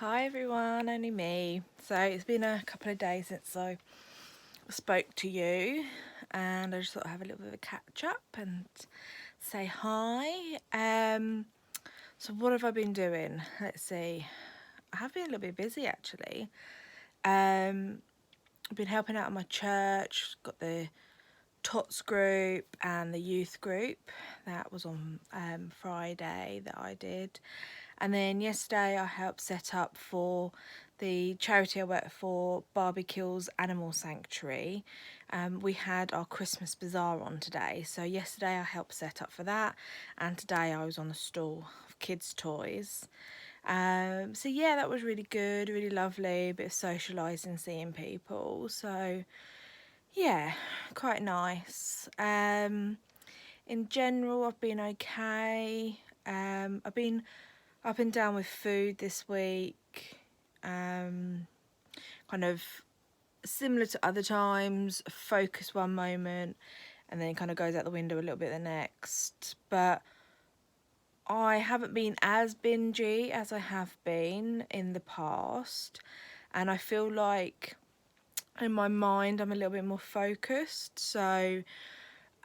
Hi everyone, only me. So it's been a couple of days since I spoke to you, and I just thought I'd have a little bit of a catch up and say hi. So what have I been doing? Let's see. I have been a little bit busy actually. I've been helping out at my church, got the TOTS group and the youth group. That was on Friday that I did. And then yesterday I helped set up for the charity I work for, Barbie Kills Animal Sanctuary. We had our Christmas bazaar on today. So yesterday I helped set up for that, and today I was on the stall of kids' toys. So yeah, that was really good, really lovely, a bit of socialising, seeing people. So yeah, quite nice. In general, I've been okay. I've been up and down with food this week. Kind of similar to other times, focus one moment and then it kind of goes out the window a little bit the next. But I haven't been as bingy as I have been in the past, and I feel like in my mind I'm a little bit more focused. So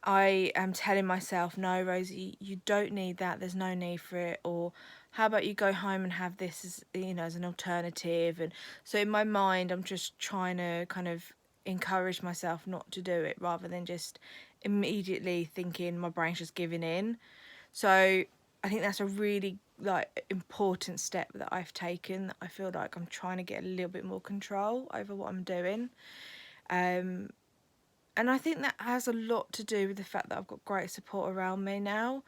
I am telling myself, no, Rosie, you don't need that. There's no need for it. Or how about you go home and have this as, as an alternative? And so in my mind, I'm just trying to kind of encourage myself not to do it, rather than just immediately thinking my brain's just giving in. So I think that's a really important step that I've taken. I feel like I'm trying to get a little bit more control over what I'm doing. And I think that has a lot to do with the fact that I've got great support around me now.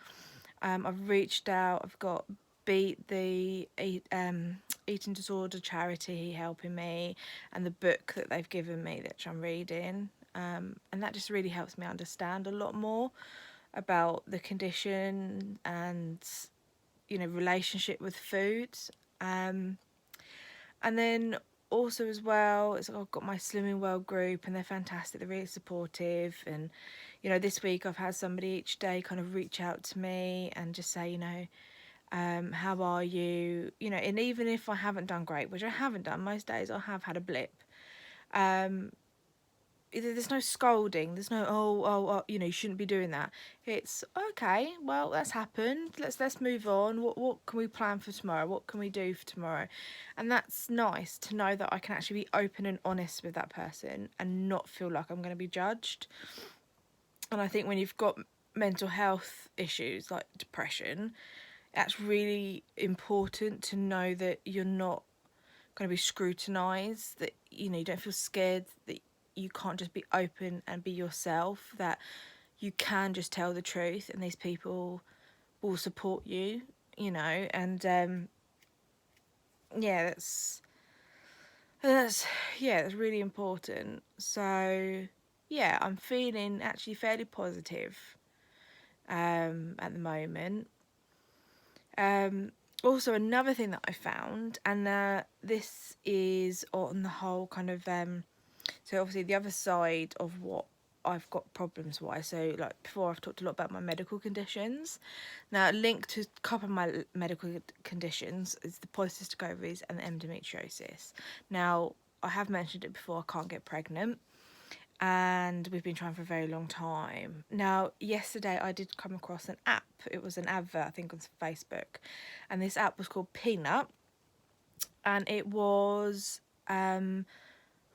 I've reached out. I've got Beat, the eating disorder charity, helping me, and the book that they've given me that I'm reading. And that just really helps me understand a lot more about the condition and relationship with food. And then also as well, I've got my Slimming World group, and they're fantastic. They're really supportive. And this week I've had somebody each day kind of reach out to me and just say, how are you? And even if I haven't done great, which I haven't done, most days I have had a blip. There's no scolding. There's no oh, you shouldn't be doing that. It's okay. Well, that's happened. Let's move on. What can we plan for tomorrow? What can we do for tomorrow? And that's nice to know that I can actually be open and honest with that person and not feel like I'm going to be judged. And I think when you've got mental health issues like depression, that's really important to know that you're not going to be scrutinised, that you don't feel scared, that you can't just be open and be yourself, that you can just tell the truth and these people will support you, and yeah, that's that's really important. So yeah, I'm feeling actually fairly positive at the moment. Also, another thing that I found, and this is on the whole kind of so obviously the other side of what I've got problems wise. So like before, I've talked a lot about my medical conditions. Now, linked to a couple of my medical conditions is the polycystic ovaries and the endometriosis. Now, I have mentioned it before, I can't get pregnant, and we've been trying for a very long time. Now, yesterday I did come across an app. It was an advert, I think, on Facebook, and this app was called Peanut, and it was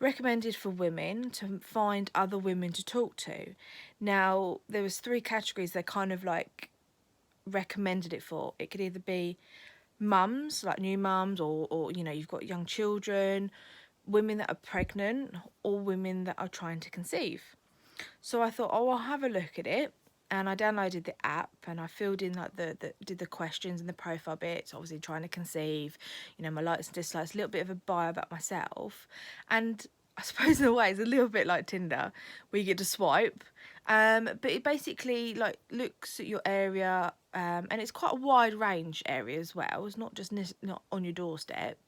recommended for women to find other women to talk to. Now, there was 3 categories they kind of like recommended it for. It could either be mums, like new mums, or you've got young children, women that are pregnant, or women that are trying to conceive. So I thought, oh, I'll have a look at it. And I downloaded the app and I filled in like did the questions and the profile bits, obviously trying to conceive, my likes and dislikes, a little bit of a bio about myself. And I suppose in a way it's a little bit like Tinder, where you get to swipe. But it basically like looks at your area, and it's quite a wide range area as well. It's not just not on your doorstep.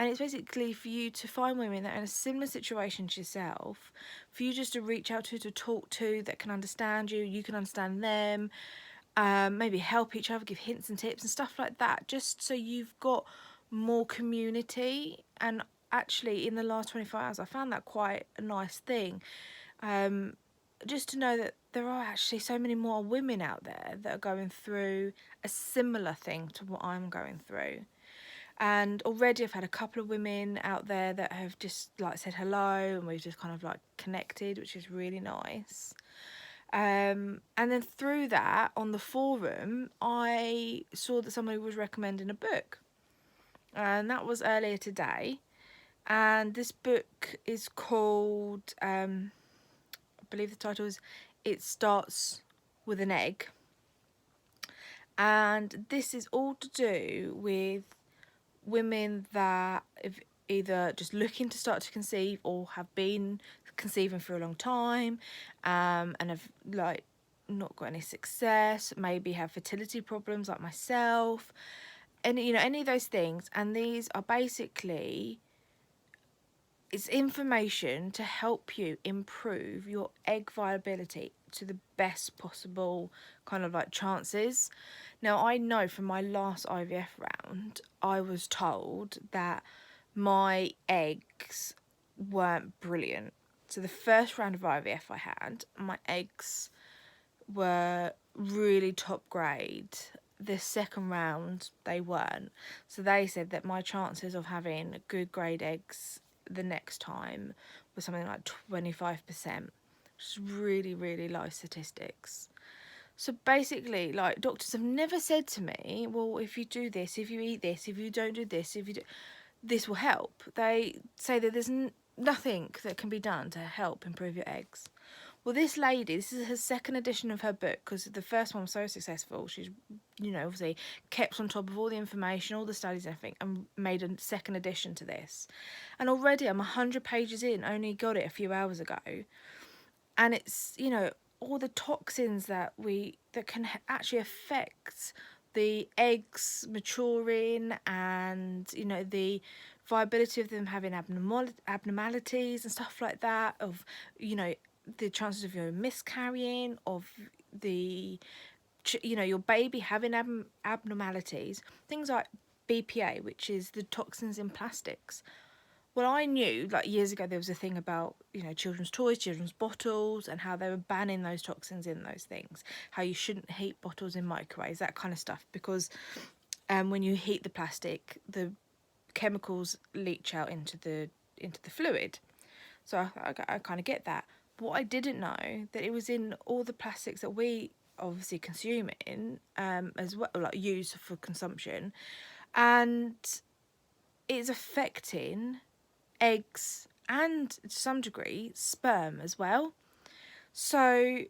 And it's basically for you to find women that are in a similar situation to yourself, for you just to reach out to talk to, that can understand you, you can understand them, maybe help each other, give hints and tips and stuff like that, just so you've got more community. And actually in the last 24 hours I found that quite a nice thing, just to know that there are actually so many more women out there that are going through a similar thing to what I'm going through. And already I've had a couple of women out there that have just like said hello, and we've just kind of like connected, which is really nice. And then through that, on the forum, I saw that somebody was recommending a book, and that was earlier today. And this book is called, I believe the title is It Starts with an Egg. And this is all to do with women that have either just looking to start to conceive or have been conceiving for a long time, and have like not got any success, maybe have fertility problems like myself, and you know, any of those things. And these are basically, it's information to help you improve your egg viability to the best possible kind of like chances. Now, I know from my last IVF round, I was told that my eggs weren't brilliant. So the first round of IVF I had, my eggs were really top grade. The second round, they weren't. So they said that my chances of having good grade eggs the next time was something like 25%, which is really, really low statistics. So basically, like, doctors have never said to me, well, if you do this, if you eat this, if you don't do this, if you do, this will help. They say that there's nothing that can be done to help improve your eggs. Well, this lady, this is her second edition of her book, because the first one was so successful. She's, you know, obviously kept on top of all the information, all the studies and everything, and made a second edition to this. And already I'm 100 pages in, only got it a few hours ago. And it's, you know, all the toxins that can actually affect the eggs maturing, and you know, the viability of them having abnormalities and stuff like that, of, you know, the chances of your miscarrying, of the, you know, your baby having abnormalities, things like BPA, which is the toxins in plastics. Well, I knew, like, years ago there was a thing about, you know, children's toys, children's bottles, and how they were banning those toxins in those things, how you shouldn't heat bottles in microwaves, that kind of stuff, because when you heat the plastic, the chemicals leach out into the fluid. So I kind of get that. But what I didn't know, that it was in all the plastics that we obviously consume in, as well, like use for consumption, and it's affecting eggs and to some degree sperm as well. So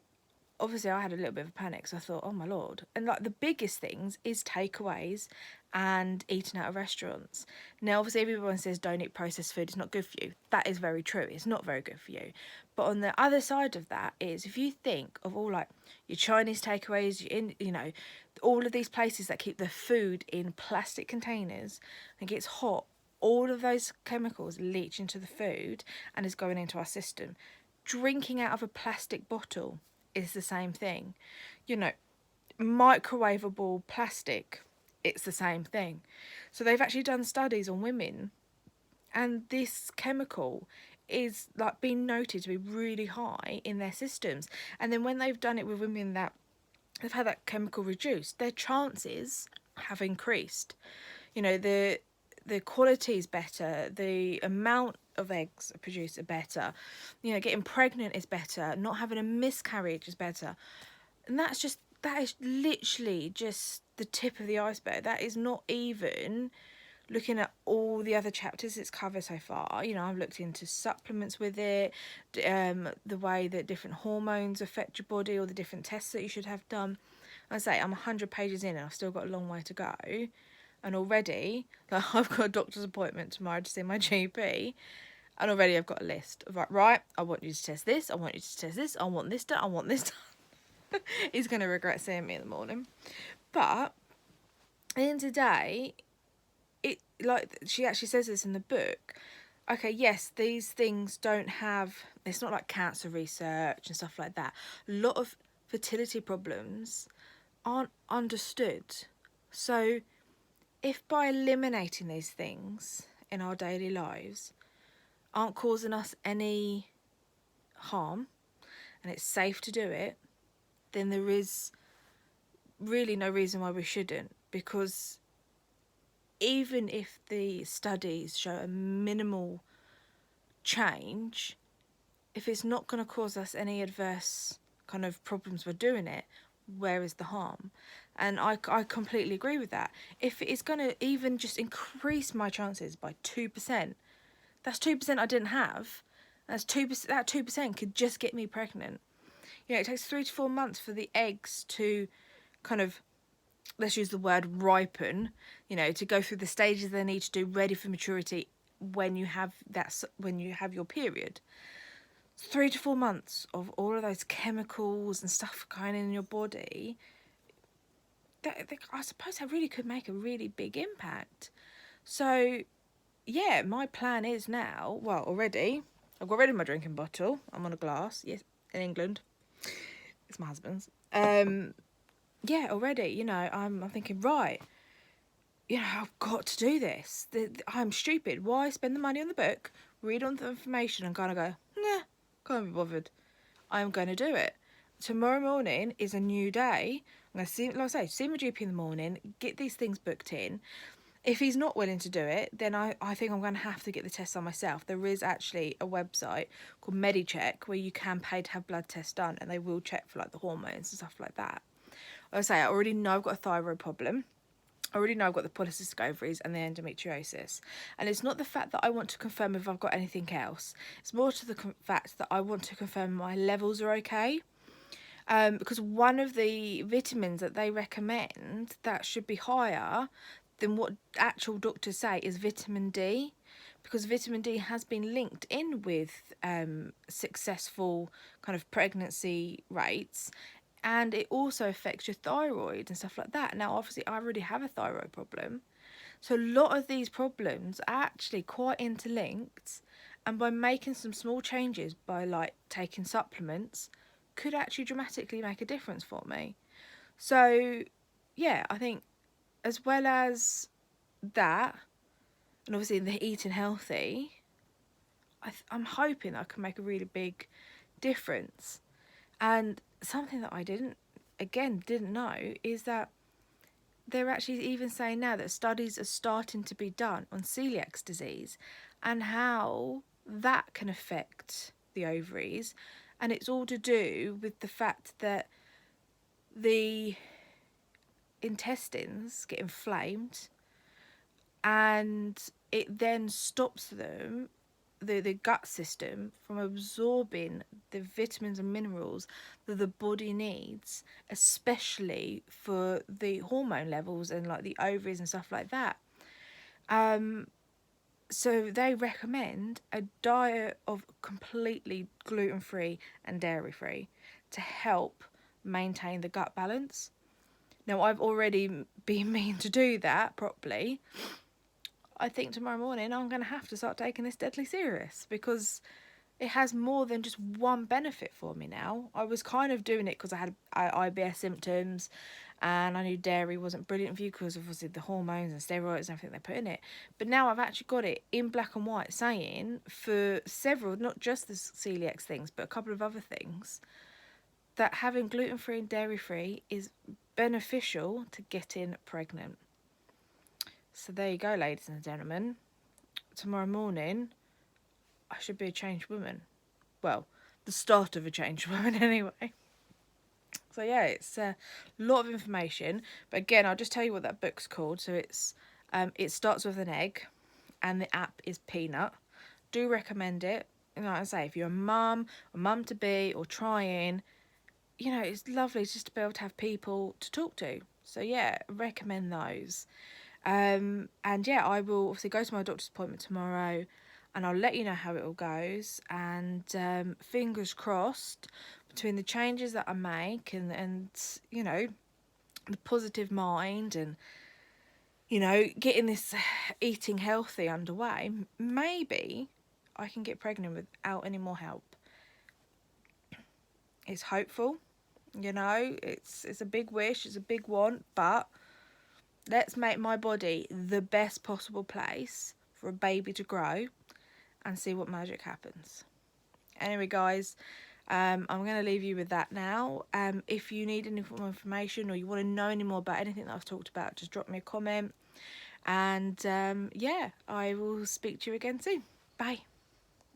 obviously I had a little bit of a panic, so I thought, oh my lord. And like, the biggest things is takeaways and eating out of restaurants. Now obviously everyone says don't eat processed food, it's not good for you. That is very true, it's not very good for you. But on the other side of that is, if you think of all like your Chinese takeaways, you know, all of these places that keep the food in plastic containers and gets hot, all of those chemicals leach into the food and is going into our system. Drinking out of a plastic bottle is the same thing. You know, microwavable plastic, it's the same thing. So they've actually done studies on women, and this chemical is like being noted to be really high in their systems. And then when they've done it with women that have had that chemical reduced, their chances have increased. You know, the quality is better, the amount of eggs produced are better, you know, getting pregnant is better, not having a miscarriage is better. And that is literally just the tip of the iceberg. That is not even looking at all the other chapters it's covered so far. You know, I've looked into supplements with it, the way that different hormones affect your body, or the different tests that you should have done. I say I'm 100 pages in and I've still got a long way to go. And already, like, I've got a doctor's appointment tomorrow to see my GP, and already I've got a list of like, right, I want you to test this, I want you to test this, I want this done, I want this done. He's going to regret seeing me in the morning. But at the end of the day, it, like she actually says this in the book, okay, yes, these things don't have, it's not like cancer research and stuff like that. A lot of fertility problems aren't understood. So if by eliminating these things in our daily lives aren't causing us any harm and it's safe to do it, then there is really no reason why we shouldn't. Because even if the studies show a minimal change, if it's not going to cause us any adverse kind of problems by doing it, where is the harm? And I completely agree with that. If it's going to even just increase my chances by 2%, that's 2% I didn't have. That's 2%. That 2% could just get me pregnant. You know, it takes 3 to 4 months for the eggs to kind of, let's use the word ripen, you know, to go through the stages they need to do ready for maturity when you have your period. 3 to 4 months of all of those chemicals and stuff going in your body, I suppose that really could make a really big impact. So yeah, my plan is now, well, already I've got rid of my drinking bottle. I'm on a glass. Yes, in England. It's my husband's. Yeah, already, you know, I'm thinking, right, you know, I've got to do this. I'm stupid. Why spend the money on the book, read on the information and kind of go, nah, can't be bothered. I'm going to do it. Tomorrow morning is a new day. I'm going to see, like I say, see my GP in the morning, get these things booked in. If he's not willing to do it, then I think I'm going to have to get the test on myself. There is actually a website called MediCheck where you can pay to have blood tests done, and they will check for like the hormones and stuff like that. Like I say, I already know I've got a thyroid problem. I already know I've got the polycystic ovaries and the endometriosis. And it's not the fact that I want to confirm if I've got anything else. It's more to the fact that I want to confirm my levels are okay. Because one of the vitamins that they recommend that should be higher than what actual doctors say is vitamin D, because vitamin D has been linked in with successful kind of pregnancy rates, and it also affects your thyroid and stuff like that. Now, obviously, I already have a thyroid problem, so a lot of these problems are actually quite interlinked, and by making some small changes, by like taking supplements, could actually dramatically make a difference for me. So yeah, I think as well as that, and obviously the eating healthy, I'm hoping I can make a really big difference. And something that I didn't know is that they're actually even saying now that studies are starting to be done on celiac disease and how that can affect the ovaries. And it's all to do with the fact that the intestines get inflamed and it then stops them, the gut system, from absorbing the vitamins and minerals that the body needs, especially for the hormone levels and like the ovaries and stuff like that. So they recommend a diet of completely gluten-free and dairy-free to help maintain the gut balance. Now, I've already been meaning to do that properly. I think tomorrow morning I'm going to have to start taking this deadly serious, because it has more than just one benefit for me now. I was kind of doing it because I had IBS symptoms and I knew dairy wasn't brilliant for you because of obviously the hormones and steroids and everything they put in it. But now I've actually got it in black and white saying for several, not just the celiac things, but a couple of other things, that having gluten-free and dairy-free is beneficial to getting pregnant. So there you go, ladies and gentlemen. Tomorrow morning, I should be a changed woman. Well, the start of a changed woman anyway. So yeah, it's a lot of information. But again, I'll just tell you what that book's called. So it starts with an egg, and the app is Peanut. Do recommend it. And like I say, if you're a mum, or mum to be, or trying, you know, it's lovely just to be able to have people to talk to. So yeah, recommend those. And yeah, I will obviously go to my doctor's appointment tomorrow, and I'll let you know how it all goes. And fingers crossed, between the changes that I make and you know, the positive mind and, you know, getting this eating healthy underway, maybe I can get pregnant without any more help. It's hopeful, you know, it's a big wish, it's a big want, but Let's make my body the best possible place for a baby to grow and see what magic happens. Anyway, guys, I'm going to leave you with that now. If you need any more information or you want to know any more about anything that I've talked about, just drop me a comment. And yeah, I will speak to you again soon. Bye.